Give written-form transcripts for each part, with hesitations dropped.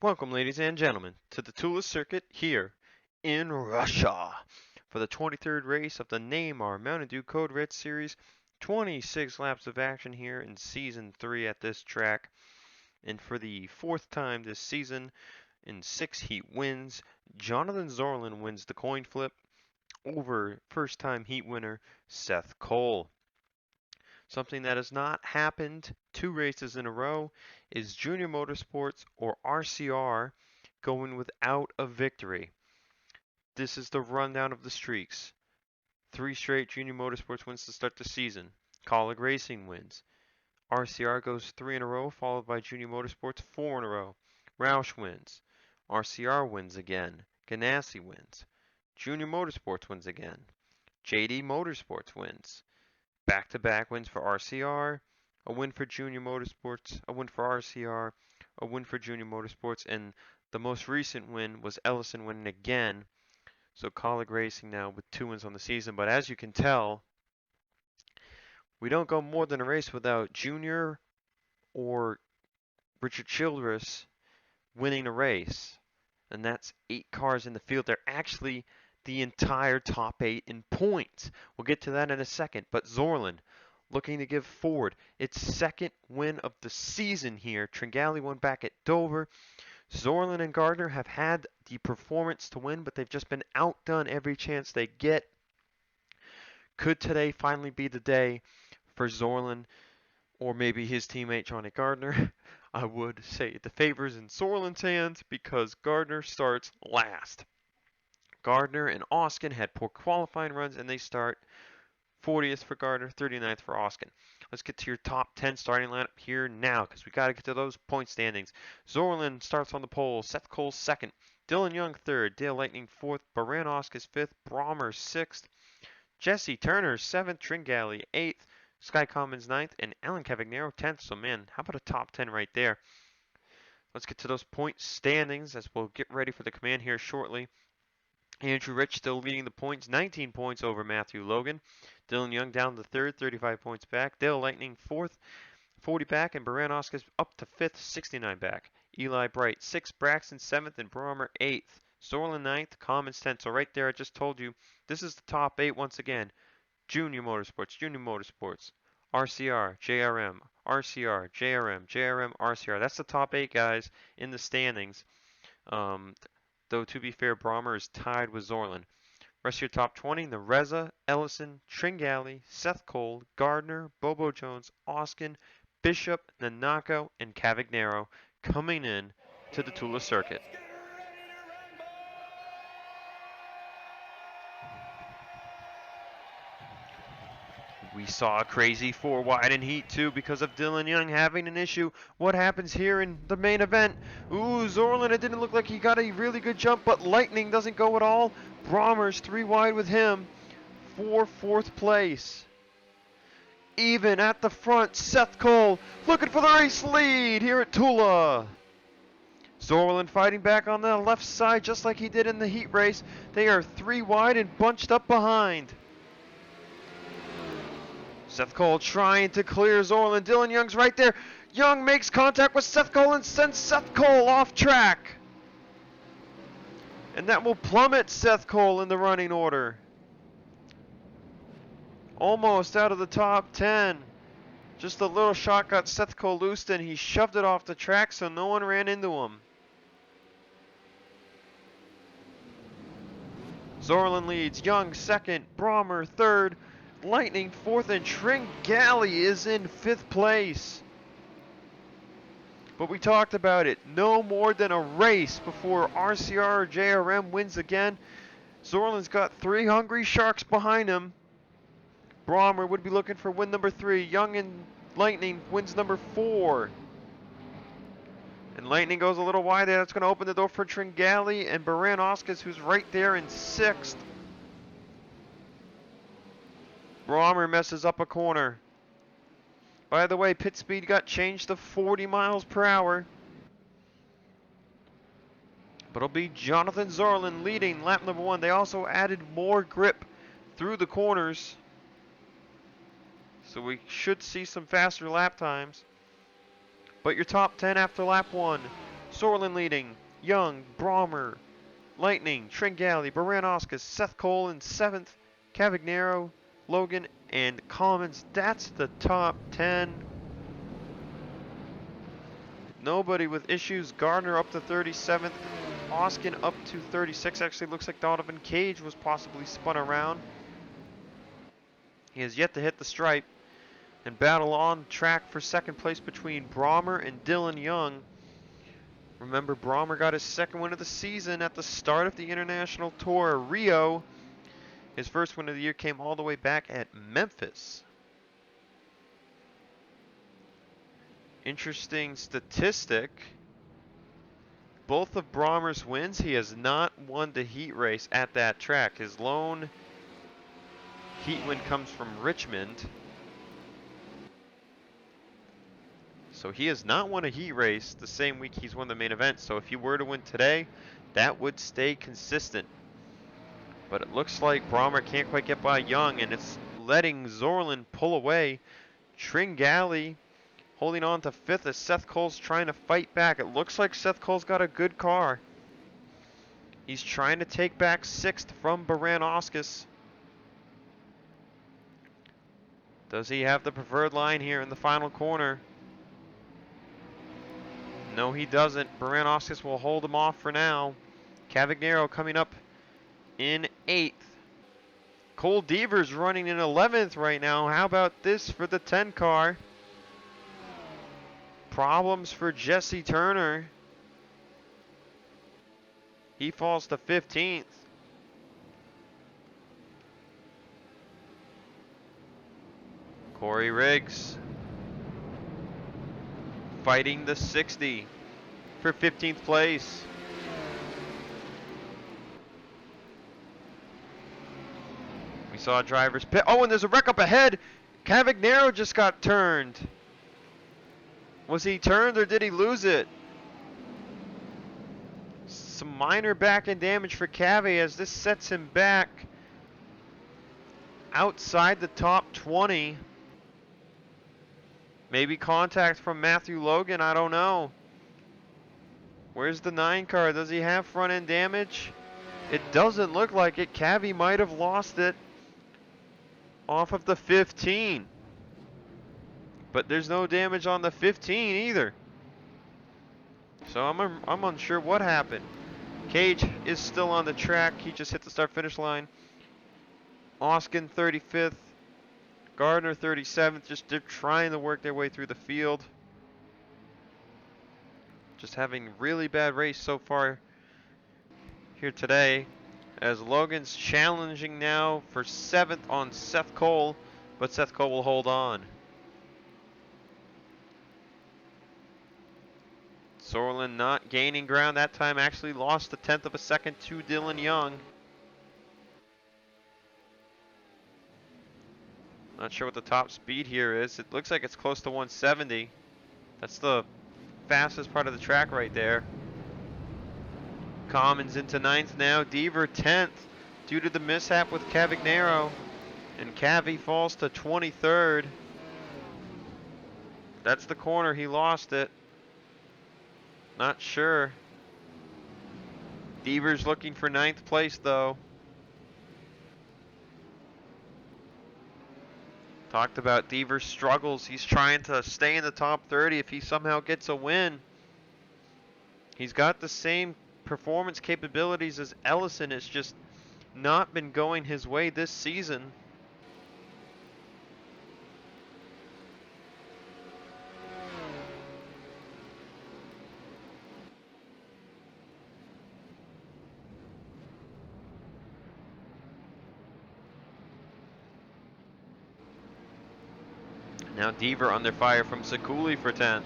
Welcome, ladies and gentlemen, to the Tula circuit here in Russia for the 23rd race of the NAMAR Mountain Dew Code Red Series. 26 laps of action here in Season 3 at this track. And for the fourth time this season, in 6 heat wins, Jonathan Zorlin wins the coin flip over first-time heat winner Seth Cole. Something that has not happened 2 races in a row is Junior Motorsports or RCR going without a victory. This is the rundown of the streaks. 3 straight Junior Motorsports wins to start the season. Colleague Racing wins. RCR goes 3 in a row, followed by Junior Motorsports 4 in a row. Roush wins. RCR wins again. Ganassi wins. Junior Motorsports wins again. JD Motorsports wins. Back-to-back wins for RCR, a win for Junior Motorsports, a win for RCR, a win for Junior Motorsports, and the most recent win was Ellison winning again. So Colleague Racing now with 2 wins on the season. But as you can tell, we don't go more than a race without Junior or Richard Childress winning a race. And that's 8 cars in the field. They're actually the entire top 8 in points. We'll get to that in a second. But Zorlin looking to give Ford its second win of the season here. Tringali won back at Dover. Zorlin and Gardner have had the performance to win, but they've just been outdone every chance they get. Could today finally be the day for Zorlin or maybe his teammate Johnny Gardner? I would say the favor's in Zorlin's hands because Gardner starts last. Gardner and Oskin had poor qualifying runs, and they start 40th for Gardner, 39th for Oskin. Let's get to your top 10 starting lineup here now because we got to get to those point standings. Zorlin starts on the pole. Seth Cole second. Dylan Young third. Dale Lightning fourth. Baran Oscars fifth. Brommer sixth. Jesse Turner seventh. Tringali eighth. Sky Commons ninth. And Alan Cavagnaro 10th. So, man, how about a top 10 right there? Let's get to those point standings as we'll get ready for the command here shortly. Andrew Rich still leading the points, 19 points over Matthew Logan. Dylan Young down to third, 35 points back. Dale Lightning fourth, 40 back. And Baran Oscars up to fifth, 69 back. Eli Bright sixth, Braxton seventh, and Brommer eighth. Zorlin ninth, Commons 10th. So right there, I just told you, this is the top 8 once again. Junior Motorsports, RCR, JRM, RCR, JRM, JRM, RCR. That's the top 8 guys in the standings. Though to be fair, Brommer is tied with Zorlin. Rest of your top 20, Nareza, Ellison, Tringali, Seth Cole, Gardner, Bobo Jones, Oskin, Bishop, Nanako, and Cavagnaro coming in to the Tula circuit. We saw a crazy 4 wide in Heat 2 because of Dylan Young having an issue. What happens here in the main event? Ooh, Zorlin, it didn't look like he got a really good jump, but Lightning doesn't go at all. Brommer's 3 wide with him for 4th place. Even at the front, Seth Cole looking for the race lead here at Tula. Zorlin fighting back on the left side just like he did in the Heat race. They are 3 wide and bunched up behind. Seth Cole trying to clear Zorlin. Dylan Young's right there. Young makes contact with Seth Cole and sends Seth Cole off track. And that will plummet Seth Cole in the running order. Almost out of the top 10. Just a little shot got Seth Cole loosed and he shoved it off the track so no one ran into him. Zorlin leads. Young second. Brommer third. Lightning 4th, and Tringali is in 5th place. But we talked about it. No more than a race before RCR or JRM wins again. Zorlin's got 3 hungry sharks behind him. Brommer would be looking for win number 3. Young and Lightning wins number 4. And Lightning goes a little wide there. That's going to open the door for Tringali and Baran Oscars, who's right there in 6th. Brommer messes up a corner. By the way, pit speed got changed to 40 miles per hour. But it'll be Jonathan Zorlin leading lap number 1. They also added more grip through the corners. So we should see some faster lap times. But your top 10 after lap 1. Sorlin leading. Young, Brommer, Lightning, Tringali, Baranowskis, Seth Cole in 7th. Cavagnaro, Logan, and Commons. That's the top 10. Nobody with issues. Gardner up to 37th. Oskin up to 36. Actually looks like Donovan Cage was possibly spun around. He has yet to hit the stripe. And battle on track for second place between Brommer and Dylan Young. Remember, Brommer got his second win of the season at the start of the International Tour, Rio. His first win of the year came all the way back at Memphis. Interesting statistic. Both of Brommer's wins, he has not won the heat race at that track. His lone heat win comes from Richmond. So he has not won a heat race the same week he's won the main event. So if he were to win today, that would stay consistent. But it looks like Brommer can't quite get by Young, and it's letting Zorlin pull away. Tringali holding on to 5th as Seth Cole's trying to fight back. It looks like Seth Cole's got a good car. He's trying to take back 6th from Baranowskis. Does he have the preferred line here in the final corner? No, he doesn't. Baranowskis will hold him off for now. Cavagnaro coming up in 8th. Cole Devers running in 11th right now. How about this for the 10 car? Problems for Jesse Turner. He falls to 15th. Corey Riggs fighting the 60 for 15th place. We saw drivers pit. Oh, and there's a wreck up ahead. Cavagnaro just got turned. Was he turned or did he lose it? Some minor back end damage for Cavi as this sets him back outside the top 20. Maybe contact from Matthew Logan, I don't know. Where's the 9 car? Does he have front end damage? It doesn't look like it. Cavi might have lost it off of the 15. But there's no damage on the 15 either. So I'm unsure what happened. Cage is still on the track. He just hit the start finish line. Oskin 35th. Gardner 37th. Just they're trying to work their way through the field. Just having really bad race so far here today. As Logan's challenging now for 7th on Seth Cole. But Seth Cole will hold on. Sorlin not gaining ground that time, actually lost a 1/10 of a second to Dylan Young. Not sure what the top speed here is. It looks like it's close to 170. That's the fastest part of the track right there. Commons into 9th now. Deaver 10th due to the mishap with Cavagnaro. And Cavi falls to 23rd. That's the corner. He lost it. Not sure. Deaver's looking for 9th place though. Talked about Deaver's struggles. He's trying to stay in the top 30 if he somehow gets a win. He's got the same performance capabilities as Ellison. It's just not been going his way this season. Now Deaver under fire from Sekuli for 10th.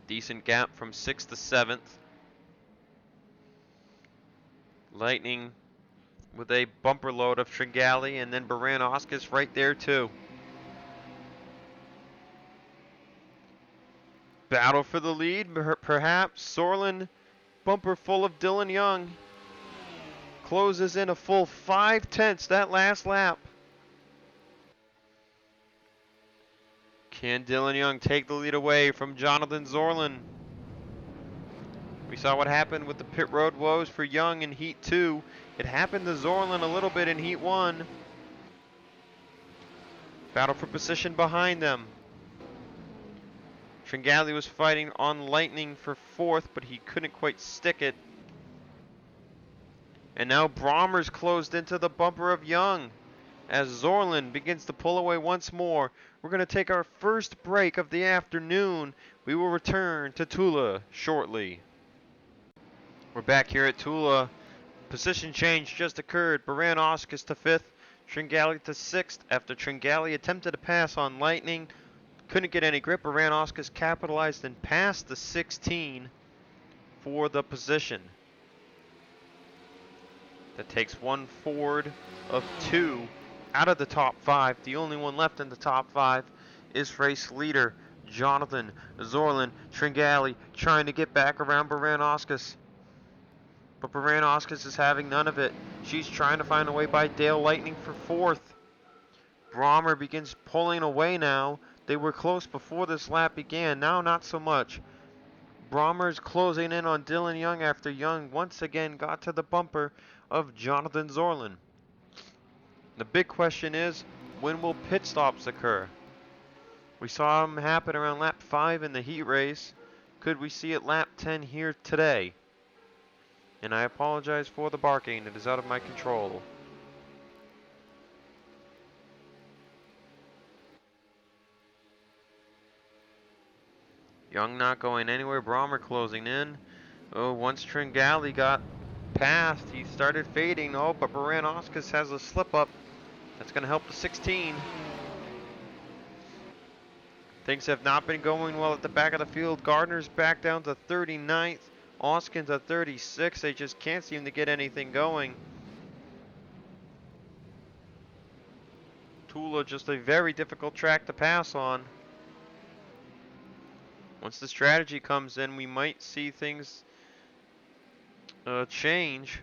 Decent gap from 6th to 7th. Lightning with a bumper load of Tringali, and then Baranowskis right there too. Battle for the lead, perhaps. Sorlin, bumper full of Dylan Young. Closes in a full 5/10 that last lap. Can Dylan Young take the lead away from Jonathan Zorlin? We saw what happened with the pit road woes for Young in Heat 2. It happened to Zorlin a little bit in Heat 1. Battle for position behind them. Tringali was fighting on Lightning for 4th, but he couldn't quite stick it. And now Brommer's closed into the bumper of Young as Zorlin begins to pull away once more. We're going to take our first break of the afternoon. We will return to Tula shortly. We're back here at Tula. Position change just occurred. Baran-Oscus to 5th, Tringali to 6th after Tringali attempted to pass on Lightning. Couldn't get any grip. Baran-Oscus capitalized and passed the 16 for the position. That takes one Ford of 2 out of the top 5. The only one left in the top 5 is race leader Jonathan Zorlin. Tringali trying to get back around Baran-Oscus. But Baran-Oscus is having none of it. She's trying to find a way by Dale Lightning for 4th. Brommer begins pulling away now. They were close before this lap began. Now not so much. Brommer's closing in on Dylan Young after Young once again got to the bumper of Jonathan Zorlin. The big question is, when will pit stops occur? We saw them happen around lap 5 in the heat race. Could we see it lap 10 here today? And I apologize for the barking. It is out of my control. Young not going anywhere. Brommer closing in. Oh, once Tringali got past, he started fading. Oh, but Baran-Oscus has a slip up. That's going to help the 16. Things have not been going well at the back of the field. Gardner's back down to 39th. Oskin's at 36. They just can't seem to get anything going. Tula just a very difficult track to pass on. Once the strategy comes in, we might see things change.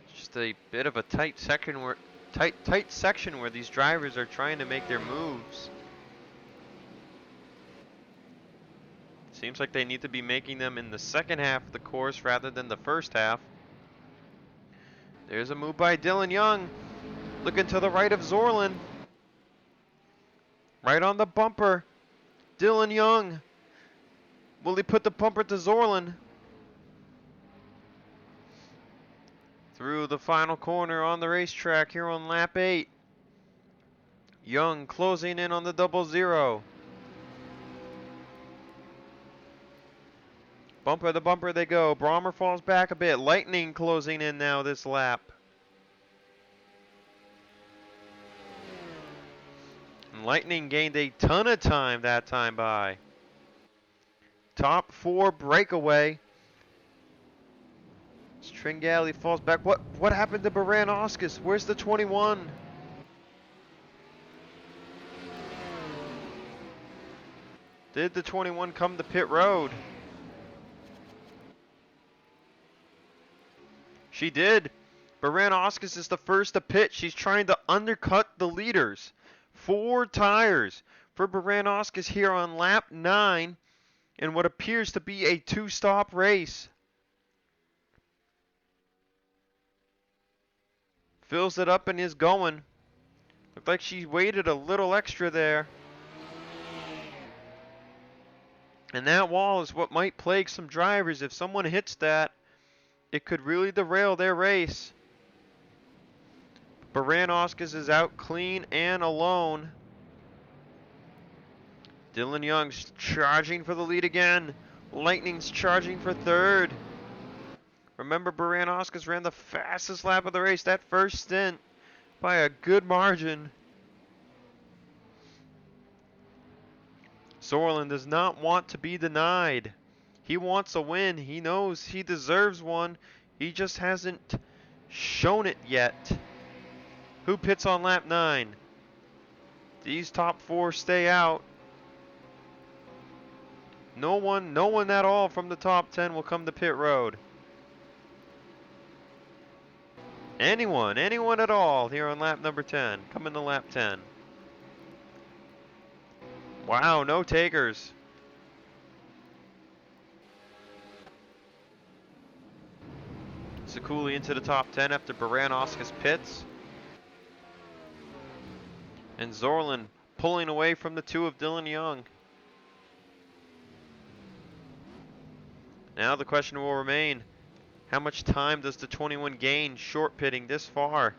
It's just a bit of a tight section where these drivers are trying to make their moves. Seems like they need to be making them in the second half of the course rather than the first half. There's a move by Dylan Young. Looking to the right of Zorlin. Right on the bumper. Dylan Young. Will he put the bumper to Zorlin? Through the final corner on the racetrack here on lap 8. Young closing in on the 00. Bumper to bumper they go. Brommer falls back a bit. Lightning closing in now this lap. And Lightning gained a ton of time that time by. Top 4 breakaway. Tringali falls back. What happened to Baran-Oscus? Where's the 21? Did the 21 come to pit road? She did. Baran-Oscus is the first to pit. She's trying to undercut the leaders. 4 tires for Baran-Oscus here on lap 9 in what appears to be a 2-stop race. Fills it up and is going. Looked like she waited a little extra there. And that wall is what might plague some drivers. If someone hits that, it could really derail their race. Baran-Oscus is out clean and alone. Dylan Young's charging for the lead again. Lightning's charging for 3rd. Remember, Baran-Oscus ran the fastest lap of the race that first stint by a good margin. Zorlin does not want to be denied. He wants a win. He knows he deserves one. He just hasn't shown it yet. Who pits on lap 9? These top 4 stay out. No one at all from the top 10 will come to pit road. Anyone at all here on lap number 10. Coming to lap 10. Wow, no takers. Sekuli into the top 10 after Baranowski's pits. And Zorlin pulling away from the 2 of Dylan Young. Now the question will remain, how much time does the 21 gain short pitting this far?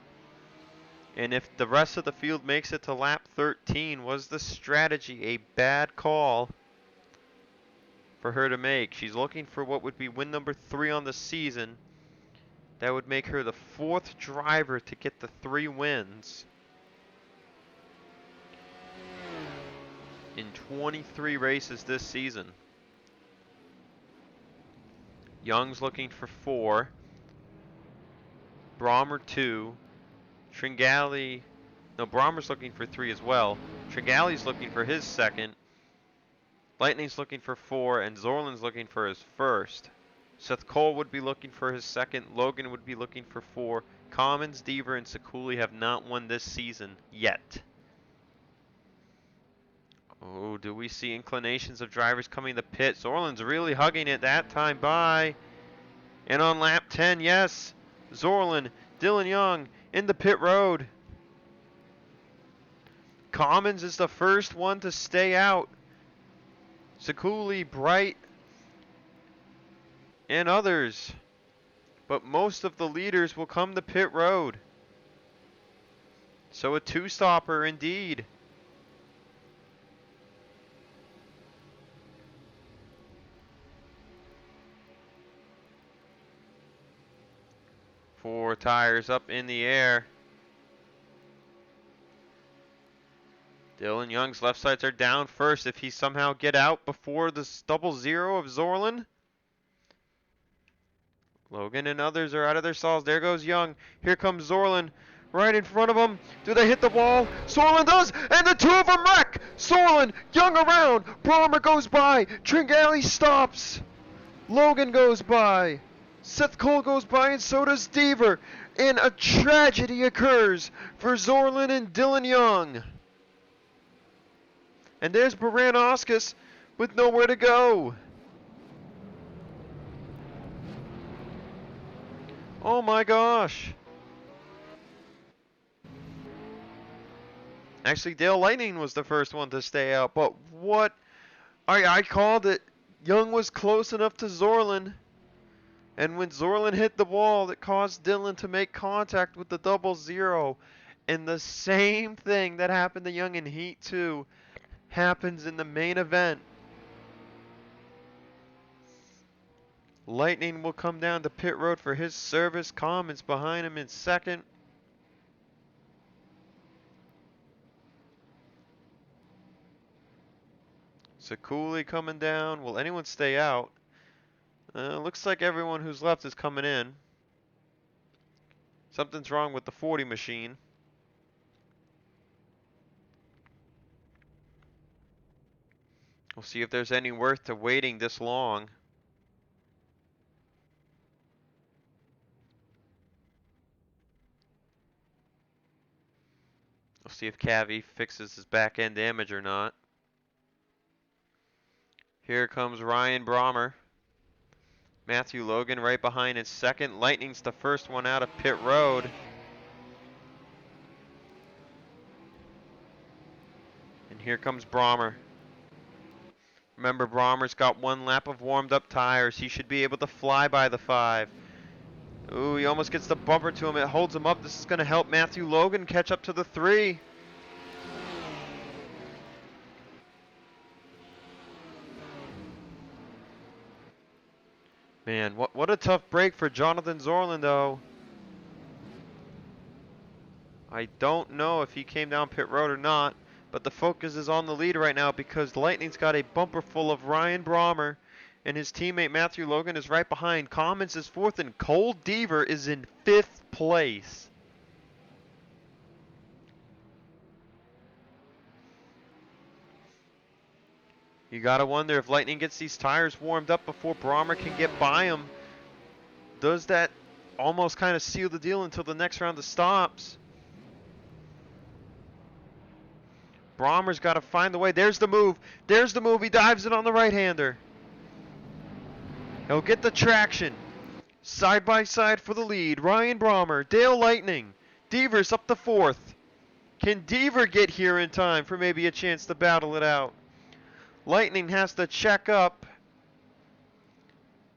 And if the rest of the field makes it to lap 13, was the strategy a bad call for her to make? She's looking for what would be win number 3 on the season. That would make her the 4th driver to get the 3 wins in 23 races this season. Young's looking for 4. Brommer 2. Tringali, no, Brommer's looking for 3 as well. Tringali's looking for his 2nd. Lightning's looking for 4, and Zorlin's looking for his 1st. Seth Cole would be looking for his 2nd. Logan would be looking for 4. Commons, Deaver, and Sekuli have not won this season yet. Oh, do we see inclinations of drivers coming to pit? Zorlin's really hugging it that time by. And on lap 10, yes, Zorlin, Dylan Young in the pit road. Commons is the first one to stay out. Sekuli, Bright, and others. But most of the leaders will come to pit road. So a 2-stopper indeed. Four tires up in the air. Dylan Young's left sides are down first. If he somehow get out before this 0-0 of Zorlin. Logan and others are out of their stalls. There goes Young. Here comes Zorlin. Right in front of him. Do they hit the wall? Zorlin does, and the 2 of them wreck. Zorlin, Young around. Brommer goes by. Tringali stops. Logan goes by. Seth Cole goes by, and so does Deaver. And a tragedy occurs for Zorlin and Dylan Young. And there's Baranowskis with nowhere to go. Oh my gosh. Actually, Dale Lightning was the first one to stay out, but what? I called it. Young was close enough to Zorlin. And when Zorlin hit the wall, it caused Dylan to make contact with the 0-0. And the same thing that happened to Young in Heat 2 happens in the main event. Lightning will come down to pit road for his service. Commons behind him in 2nd. Sekuli coming down. Will anyone stay out? Looks like everyone who's left is coming in. Something's wrong with the 40 machine. We'll see if there's any worth to waiting this long. We'll see if Cavi fixes his back end damage or not. Here comes Ryan Brommer. Matthew Logan right behind in 2nd. Lightning's the first one out of pit road. And here comes Brommer. Remember, Brommer's got 1 lap of warmed up tires. He should be able to fly by the 5. Ooh, he almost gets the bumper to him. It holds him up. This is going to help Matthew Logan catch up to the 3. Man, what a tough break for Jonathan Zorlin, though. I don't know if he came down pit road or not, but the focus is on the lead right now because Lightning's got a bumper full of Ryan Brommer, and his teammate Matthew Logan is right behind. Commons is 4th, and Cole Deaver is in 5th place. You gotta wonder if Lightning gets these tires warmed up before Brommer can get by him. Does that almost kind of sealed the deal until the next round of stops. Brommer's got to find the way. There's the move. There's the move. He dives it on the right-hander. He'll get the traction. Side by side for the lead. Ryan Brommer, Dale Lightning. Devers up to fourth. Can Deaver get here in time for maybe a chance to battle it out? Lightning has to check up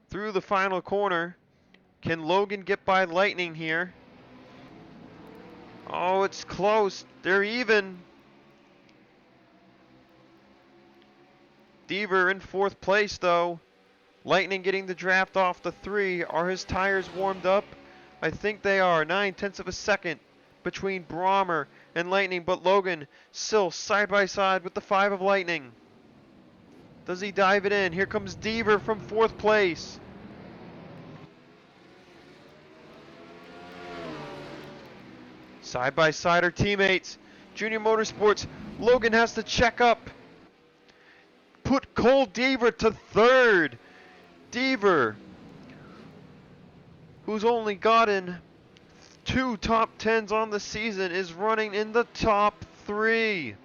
through the final corner. Can Logan get by Lightning here? Oh, it's close. They're even. Deaver in fourth place, though. Lightning getting the draft off the 3. Are his tires warmed up? I think they are. 9/10 of a second between Brommer and Lightning, but Logan still side by side with the 5 of Lightning. Does he dive it in? Here comes Deaver from fourth place. Side by side are teammates. Junior Motorsports, Logan has to check up. Put Cole Deaver to third. Deaver, who's only gotten 2 top 10s on the season, is running in the top 3.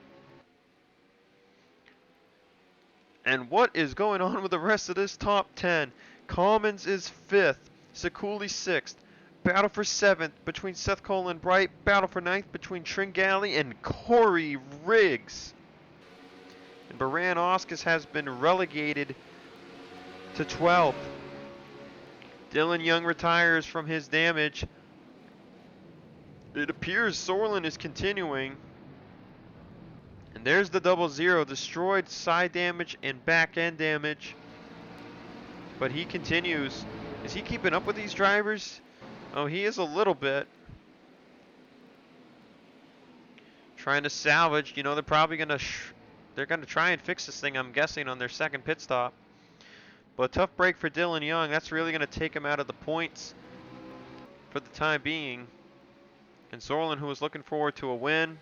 And what is going on with the rest of this top 10? Commons is 5th, Sekuli 6th. Battle for 7th between Seth Cole and Bright. Battle for 9th between Tringali and Corey Riggs. And Baran Oscus has been relegated to 12th. Dylan Young retires from his damage. It appears Sorlin is continuing. And there's the 0-0. Destroyed side damage and back end damage. But he continues. Is he keeping up with these drivers? Oh, he is a little bit. Trying to salvage. You know, they're probably going to they're going to try and fix this thing, I'm guessing, on their second pit stop. But tough break for Dylan Young. That's really going to take him out of the points for the time being. And Sorlin, who was looking forward to a win,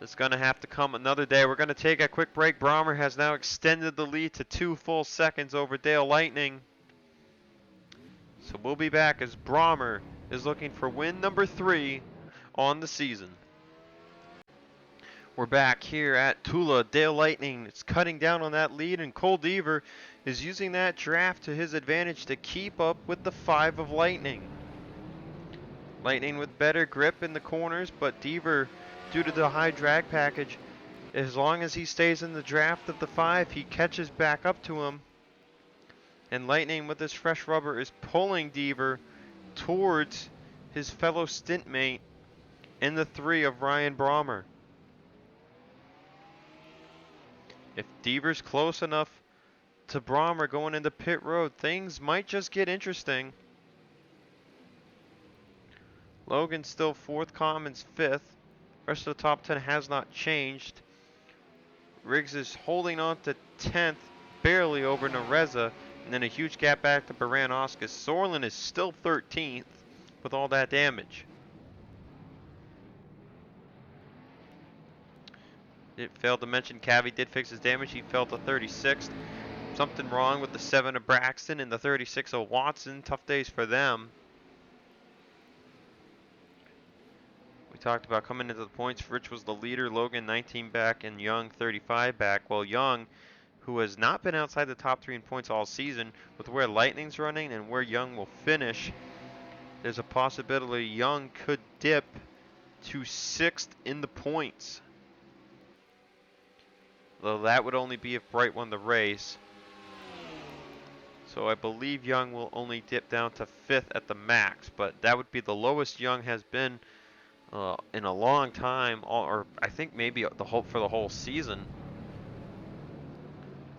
is going to have to come another day. We're going to take a quick break. Brommer has now extended the lead to 2 full seconds over Dale Lightning. So we'll be back as Brommer is looking for win number 3 on the season. We're back here at Tula. Dale Lightning is cutting down on that lead, and Cole Deaver is using that draft to his advantage to keep up with the 5 of Lightning. Lightning with better grip in the corners, but Deaver, due to the high drag package, as long as he stays in the draft of the 5, he catches back up to him. And Lightning with his fresh rubber is pulling Deaver towards his fellow stint mate in the 3 of Ryan Brommer. If Deaver's close enough to Brommer going into pit road, things might just get interesting. Logan still 4th, Commons 5th. Rest of the top 10 has not changed. Riggs is holding on to 10th, barely over Nareza, and then a huge gap back to Baran Oscus. Sorlin is still 13th with all that damage. It failed to mention Cavi did fix his damage. He fell to 36th. Something wrong with the 7 of Braxton and the 36 of Watson. Tough days for them. We talked about coming into the points. Rich was the leader. Logan 19 back and Young 35 back. Well, Young, who has not been outside the top 3 in points all season, with where Lightning's running and where Young will finish, there's a possibility Young could dip to 6th in the points. Though that would only be if Bright won the race. So I believe Young will only dip down to 5th at the max, but that would be the lowest Young has been in a long time, or I think maybe the hope for the whole season.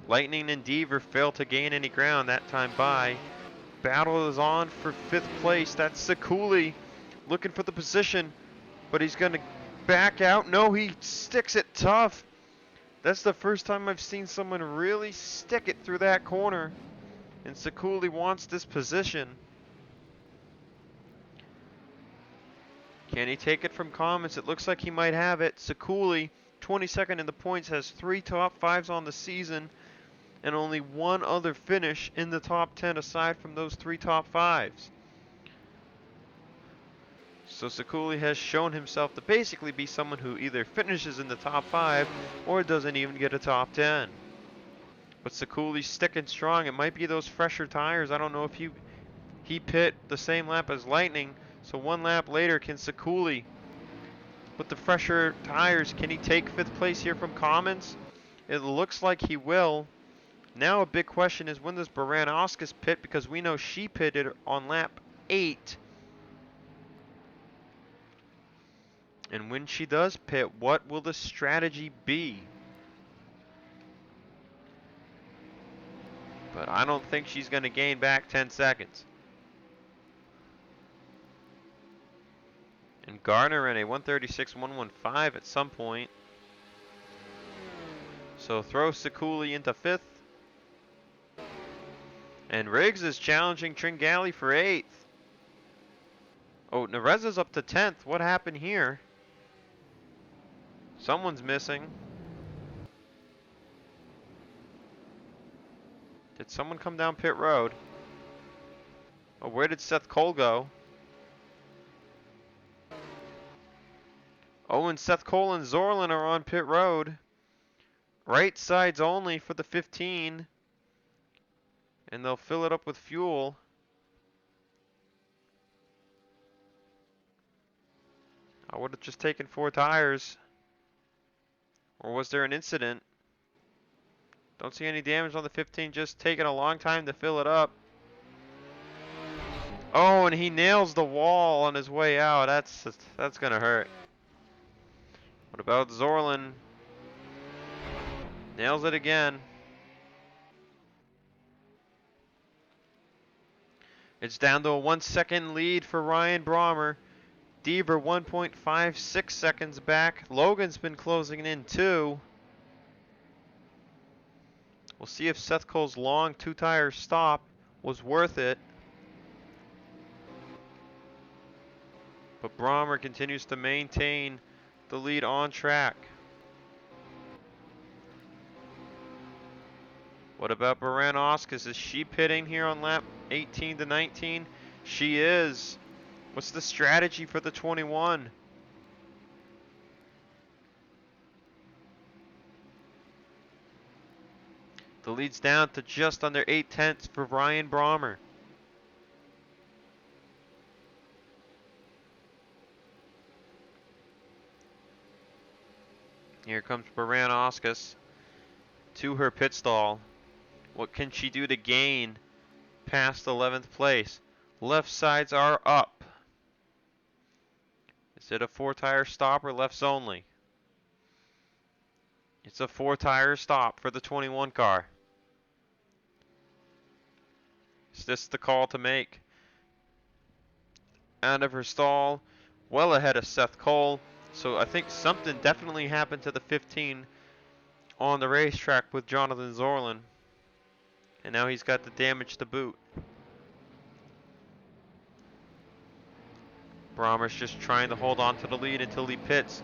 Lightning and Deaver failed to gain any ground that time by. Battle is on for 5th place. That's Sekuli looking for the position, but he's going to back out. No, he sticks it tough. That's the first time I've seen someone really stick it through that corner. And Sekuli wants this position. Can he take it from Commons? It looks like he might have it. Sekuli, 22nd in the points, has 3 top 5s on the season. and only one other finish in the top 10 aside from those 3 top 5s. So Sekuli has shown himself to basically be someone who either finishes in the top 5 or doesn't even get a top 10. But Sekuli's sticking strong. It might be those fresher tires. I don't know if he pit the same lap as Lightning. So 1 lap later, can Sekuli, with the fresher tires, can he take 5th place here from Commons? It looks like he will. Now a big question is, when does Baranowskis pit? Because we know she pitted on lap 8. And when she does pit, what will the strategy be? But I don't think she's going to gain back 10 seconds. And Gardner in a 136.115 at some point. So throw Sekuli into 5th. And Riggs is challenging Tringali for 8th. Oh, Nereza's up to 10th. What happened here? Someone's missing. Did someone come down pit road? Oh, where did Seth Cole go? Oh, and Seth Cole and Zorlin are on pit road. Right sides only for the 15. And they'll fill it up with fuel. I would have just taken 4 tires. Or was there an incident? Don't see any damage on the 15, just taking a long time to fill it up. Oh, and he nails the wall on his way out. That's gonna hurt. What about Zorlin? Nails it again. It's down to a 1-second lead for Ryan Brommer. Deaver 1.56 seconds back. Logan's been closing in too. We'll see if Seth Cole's long 2-tire stop was worth it. But Brommer continues to maintain the lead on track. What about Baranowskis? Is she pitting here on lap 18 to 19? She is. What's the strategy for the 21? The lead's down to just under 8/10 for Ryan Brommer. Here comes Baranowskis to her pit stall. What can she do to gain past 11th place? Left sides are up. Is it a 4-tire stop or lefts only? It's a 4-tire stop for the 21 car. Is this the call to make? Out of her stall, well ahead of Seth Cole. So I think something definitely happened to the 15 on the racetrack with Jonathan Zorlin. And now he's got the damage to boot. Brommer's just trying to hold on to the lead until he pits.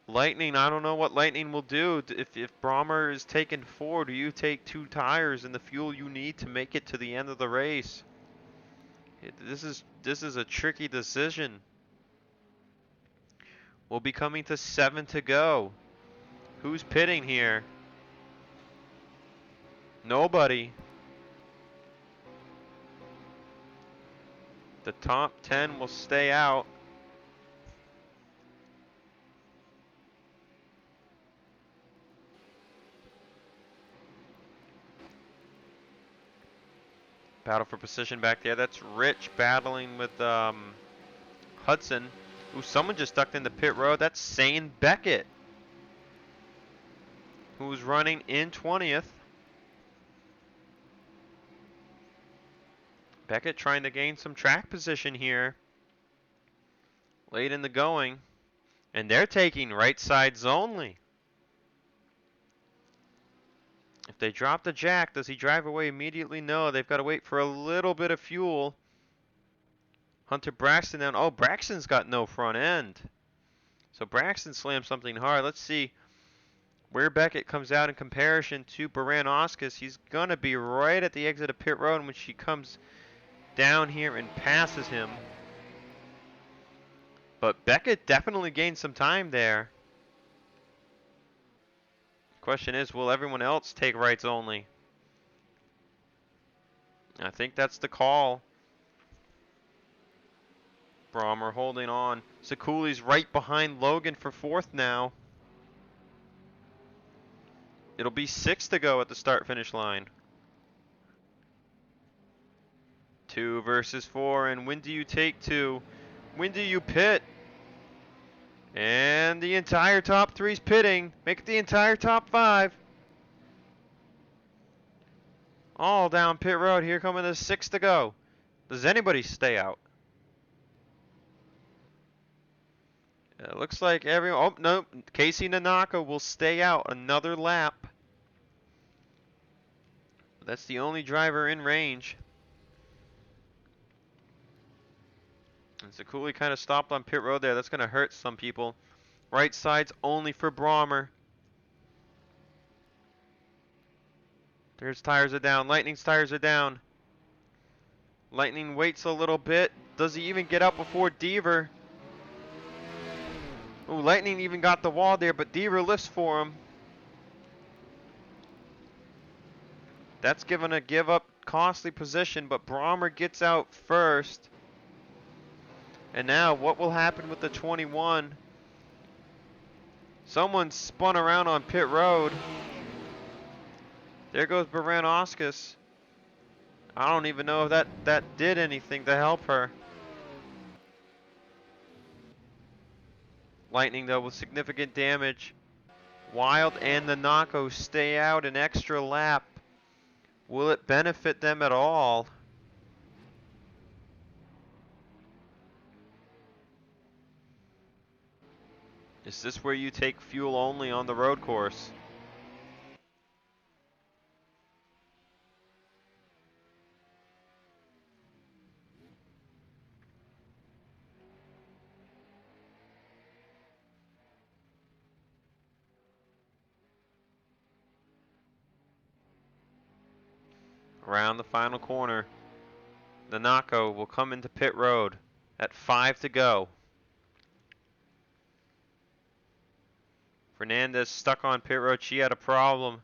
Lightning, I don't know what Lightning will do. If Brommer is taking 4, do you take 2 tires and the fuel you need to make it to the end of the race? This is a tricky decision. We'll be coming to 7 to go. Who's pitting here? Nobody. The top 10 will stay out. Battle for position back there. That's Rich battling with Hudson. Ooh, someone just ducked into pit road. That's Sane Beckett, who's running in 20th. Beckett trying to gain some track position here late in the going. And they're taking right sides only. If they drop the jack, does he drive away immediately? No, they've got to wait for a little bit of fuel. Hunter Braxton down. Oh, Braxton's got no front end. So Braxton slammed something hard. Let's see Where Beckett comes out in comparison to Baranowskis, he's going to be right at the exit of pit road when she comes down here and passes him. But Beckett definitely gained some time there. Question is, will everyone else take rights only? I think that's the call. Brommer holding on. Sekuli's right behind Logan for fourth now. It'll be 6 to go at the start-finish line. 2 versus 4, and when do you take 2? When do you pit? And the entire top 3's pitting. Make it the entire top 5. All down pit road. Here coming the 6 to go. Does anybody stay out? It looks like everyone. Oh, no. Casey Nanaka will stay out another lap. That's the only driver in range. And Sekuli kind of stopped on pit road there. That's going to hurt some people. Right side's only for Brommer. There's tires are down. Lightning's tires are down. Lightning waits a little bit. Does he even get up before Deaver? Ooh, Lightning even got the wall there, but Deaver lifts for him. That's given a give up costly position, but Brommer gets out first. And now what will happen with the 21? Someone spun around on pit road. There goes Baranowskis. I don't even know if that did anything to help her. Lightning though with significant damage. Wild and the Nanako stay out an extra lap. Will it benefit them at all? Is this where you take fuel only on the road course? Around the final corner, the Nanako will come into pit road at 5 to go. Fernandez stuck on pit road. She had a problem.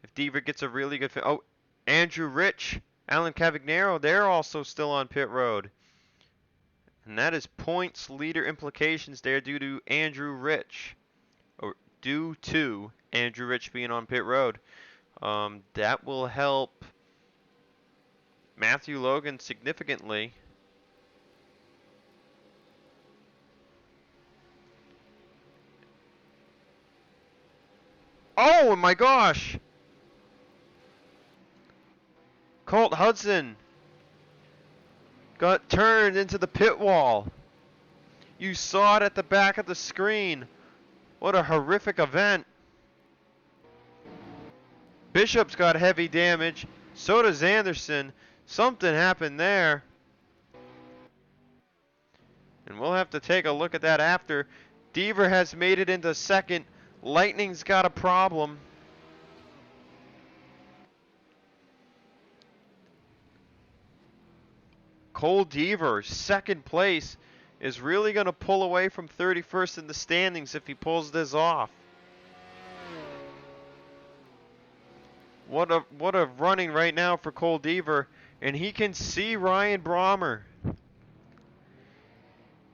If Deaver gets a really good... Oh, Andrew Rich, Alan Cavagnaro, they're also still on pit road. And that is points leader implications there due to Andrew Rich. Or due to Andrew Rich being on pit road. That will help Matthew Logan significantly. Oh my gosh! Colt Hudson got turned into the pit wall. You saw it at the back of the screen. What a horrific event. Bishop's got heavy damage. So does Anderson. Something happened there. And we'll have to take a look at that after. Deaver has made it into second. Lightning's got a problem. Cole Deaver, second place, is really going to pull away from 31st in the standings if he pulls this off. What a running right now for Cole Deaver, and he can see Ryan Brommer.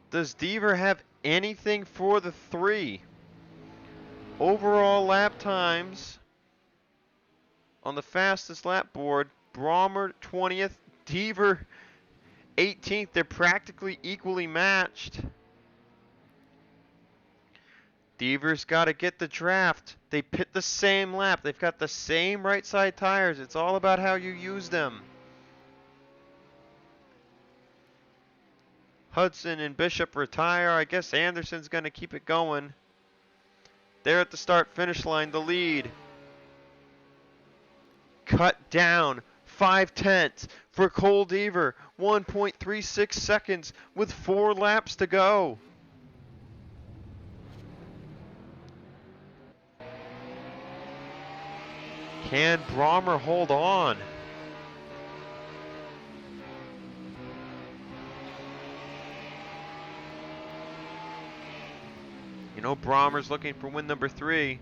Does Deaver have anything for the 3? Overall lap times on the fastest lap board, Brommer 20th, Deaver 18th. They're practically equally matched. Deaver's got to get the draft. They pit the same lap. They've got the same right side tires. It's all about how you use them. Hudson and Bishop retire. I guess Anderson's going to keep it going. There at the start-finish line, the lead. Cut down 0.5 for Cole Deaver. 1.36 seconds with 4 laps to go. Can Brommer hold on? You know, Brommer's looking for win number 3.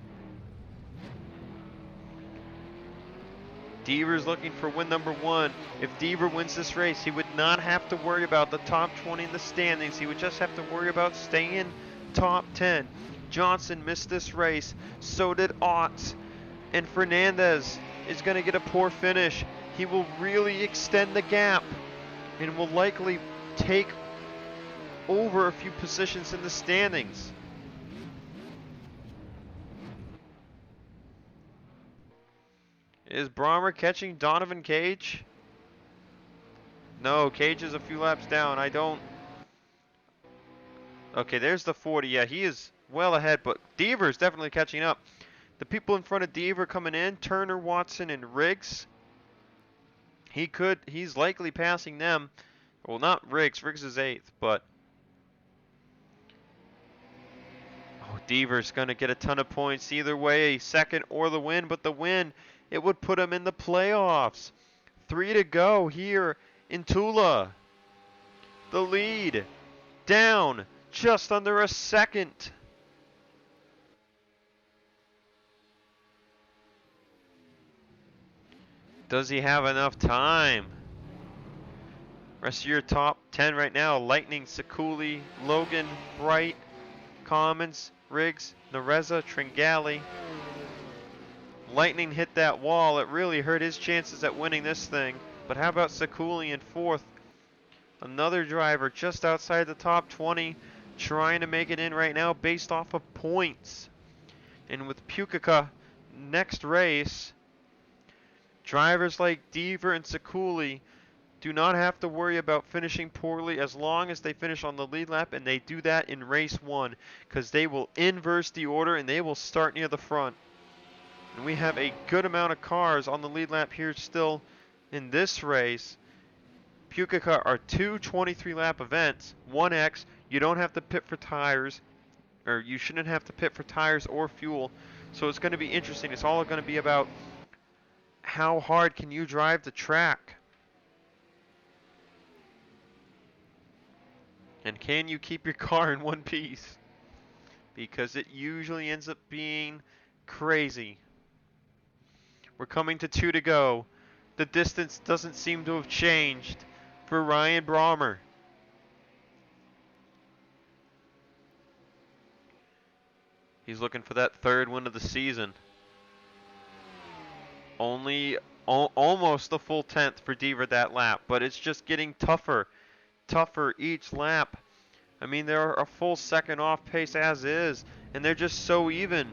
Deaver's looking for win number 1. If Deaver wins this race, he would not have to worry about the top 20 in the standings. He would just have to worry about staying top 10. Johnson missed this race. So did Ott. And Fernandez is going to get a poor finish. He will really extend the gap and will likely take over a few positions in the standings. Is Brommer catching Donovan Cage? No, Cage is a few laps down. Okay, there's the 40. Yeah, he is well ahead, but Deaver is definitely catching up. The people in front of Deaver coming in, Turner, Watson, and Riggs. He's likely passing them. Well, not Riggs. Riggs is 8th, but Deaver's going to get a ton of points either way, second or the win, but the win, it would put him in the playoffs. 3 to go here in Tula. The lead down just under a second. Does he have enough time? Rest of your top 10 right now: Lightning, Sekuli, Logan, Bright, Commons, Riggs, Nareza, Tringali. Lightning hit that wall. It really hurt his chances at winning this thing. But how about Sekuli in 4th? Another driver just outside the top 20, trying to make it in right now based off of points. And with Pukaka next race, drivers like Deaver and Sekuli do not have to worry about finishing poorly as long as they finish on the lead lap, and they do that in race 1 because they will inverse the order and they will start near the front. And we have a good amount of cars on the lead lap here still in this race. Pukaka are 2 23-lap events, 1X. You don't have to pit for tires, or you shouldn't have to pit for tires or fuel. So it's going to be interesting. It's all going to be about how hard can you drive the track. And can you keep your car in one piece? Because it usually ends up being crazy. We're coming to 2 to go. The distance doesn't seem to have changed for Ryan Brommer. He's looking for that 3rd win of the season. Almost the full 10th for Deaver that lap, but it's just getting tougher each lap. I mean, they're a full second off pace as is, and they're just so even.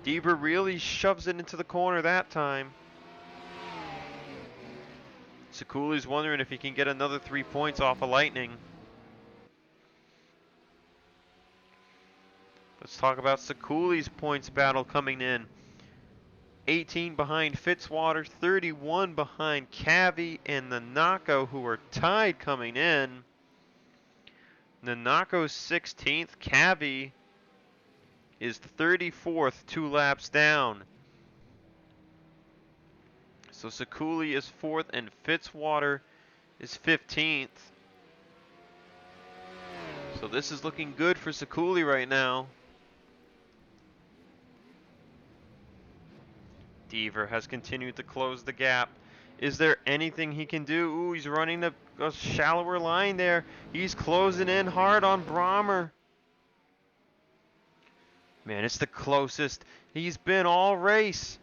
Deaver really shoves it into the corner that time. Sekuli's wondering if he can get another 3 points off of Lightning. Let's talk about Sekuli's points battle coming in. 18 behind Fitzwater, 31 behind Cavi and Nanako, who are tied coming in. Nanako's 16th. Cavi is 34th, 2 laps down. So Sekuli is 4th and Fitzwater is 15th. So this is looking good for Sekuli right now. Deaver has continued to close the gap. Is there anything he can do? Ooh, he's running a shallower line there. He's closing in hard on Brommer. Man, it's the closest he's been all race.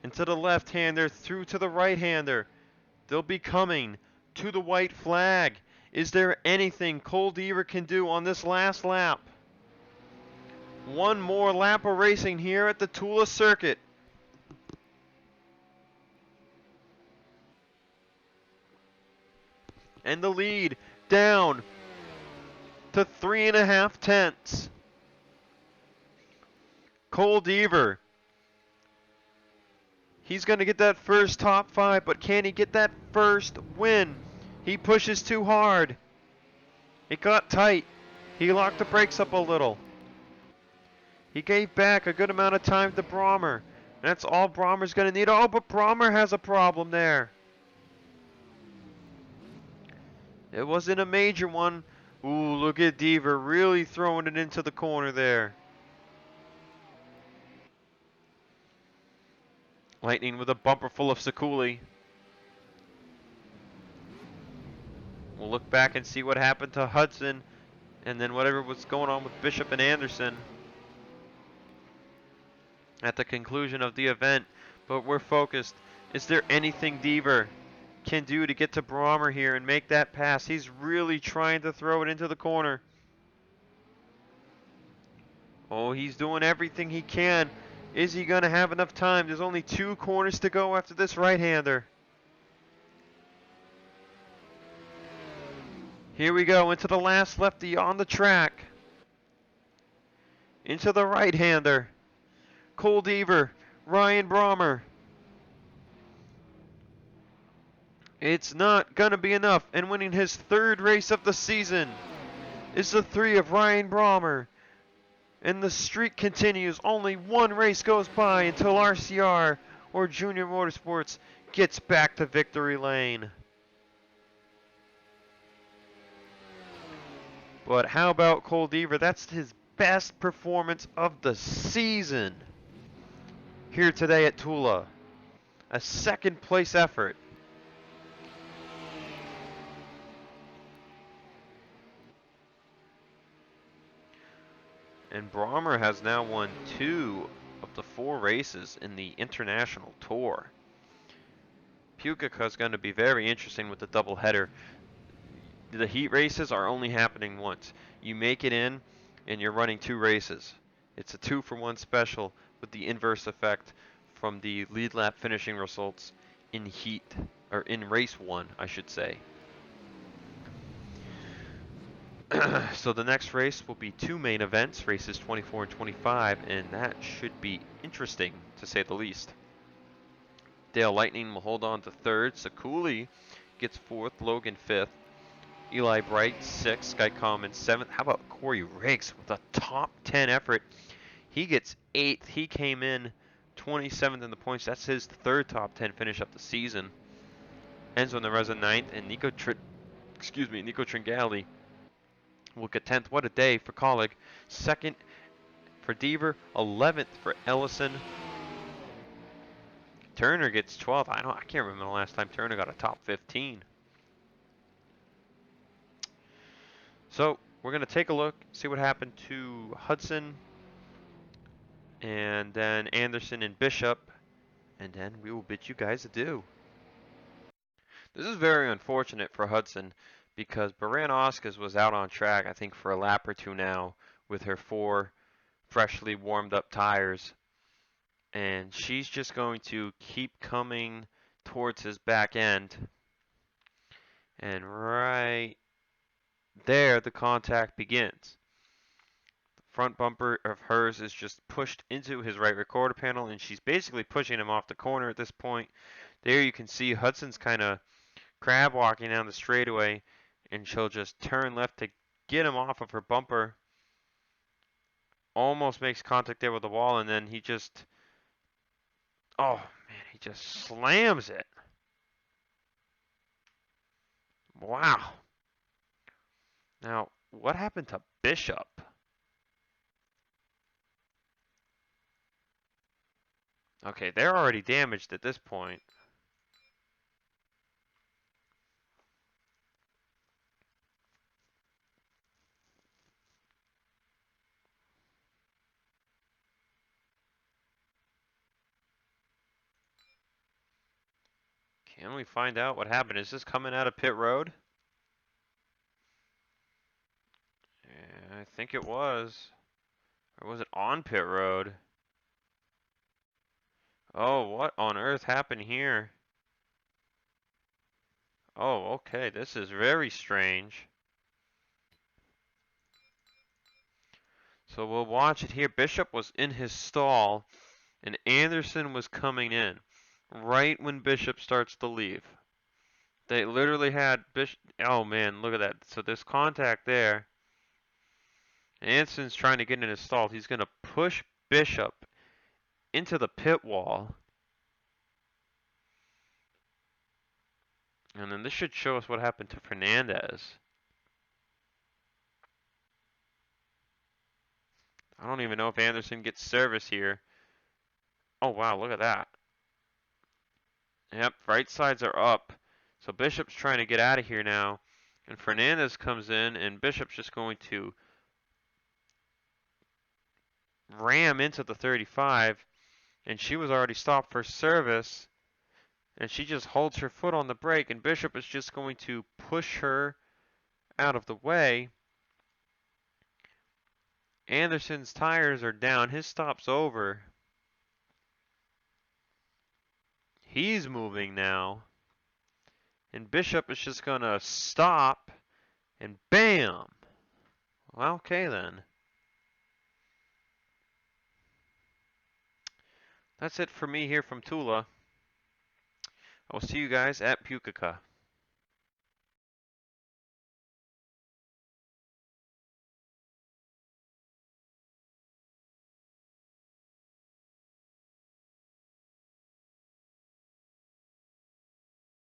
And to the left-hander, through to the right-hander. They'll be coming to the white flag. Is there anything Cole Deaver can do on this last lap? One more lap of racing here at the Tula circuit. And the lead down to 3.5 tenths. Cole Deaver. He's going to get that first top 5, but can he get that first win? He pushes too hard. It got tight. He locked the brakes up a little. He gave back a good amount of time to Brommer. That's all Brommer's going to need. Oh, but Brommer has a problem there. It wasn't a major one. Ooh, look at Deaver really throwing it into the corner there. Lightning with a bumper full of Sakuli. We'll look back and see what happened to Hudson and then whatever was going on with Bishop and Anderson at the conclusion of the event. But we're focused. Is there anything Deaver can do to get to Brommer here and make that pass? He's really trying to throw it into the corner. Oh, he's doing everything he can. Is he going to have enough time? There's only 2 corners to go after this right-hander. Here we go into the last lefty on the track. Into the right-hander. Cole Deaver, Ryan Brommer. It's not going to be enough, and winning his 3rd race of the season is the 3 of Ryan Brommer. And the streak continues. Only 1 race goes by until RCR or Junior Motorsports gets back to victory lane. But how about Cole Deaver? That's his best performance of the season here today at Tula. A 2nd place effort. And Brommer has now won 2 of the 4 races in the International Tour. Pukica is going to be very interesting with the doubleheader. The heat races are only happening once. You make it in and you're running 2 races. It's a 2-for-1 special with the inverse effect from the lead lap finishing results in heat, or in race 1, I should say. So the next race will be 2 main events, races 24 and 25, and that should be interesting to say the least. Dale Lightning will hold on to 3rd. Sakuli gets 4th. Logan 5th. Eli Bright 6th. Sky Common 7th. How about Corey Riggs with a top 10 effort? He gets 8th. He came in 27th in the points. That's his 3rd top 10 finish of the season. Enzo Nereza 9th, and Nico Tringali will get 10th. What a day for Colleague. 2nd for Deaver. 11th for Ellison. Turner gets 12th. I can't remember the last time Turner got a top 15. So we're going to take a look, see what happened to Hudson, and then Anderson and Bishop, and then we will bid you guys adieu. This is very unfortunate for Hudson because Baran Oscars was out on track, I think, for a lap or 2 now with her 4 freshly warmed up tires. And she's just going to keep coming towards his back end. And right there, the contact begins. The front bumper of hers is just pushed into his right recorder panel, and she's basically pushing him off the corner at this point. There you can see Hudson's kind of crab walking down the straightaway, and she'll just turn left to get him off of her bumper. Almost makes contact there with the wall, and then he just... Oh, man, he just slams it. Wow. Now, what happened to Bishop? Okay, they're already damaged at this point. Can we find out what happened? Is this coming out of pit road? Yeah, I think it was. Or was it on pit road? Oh, what on earth happened here? Oh, okay, this is very strange. So we'll watch it here. Bishop was in his stall, and Anderson was coming in right when Bishop starts to leave. They literally had Bishop. Oh man, look at that. So there's contact there. Anderson's trying to get in his stall. He's going to push Bishop into the pit wall. And then this should show us what happened to Fernandez. I don't even know if Anderson gets service here. Oh, wow, look at that. Yep, right sides are up. So Bishop's trying to get out of here now. And Fernandez comes in, and Bishop's just going to ram into the 35. And she was already stopped for service. And she just holds her foot on the brake, and Bishop is just going to push her out of the way. Anderson's tires are down. His stop's over. He's moving now. And Bishop is just going to stop, and bam! Well, okay then. That's it for me here from Tula. I will see you guys at Pukaka.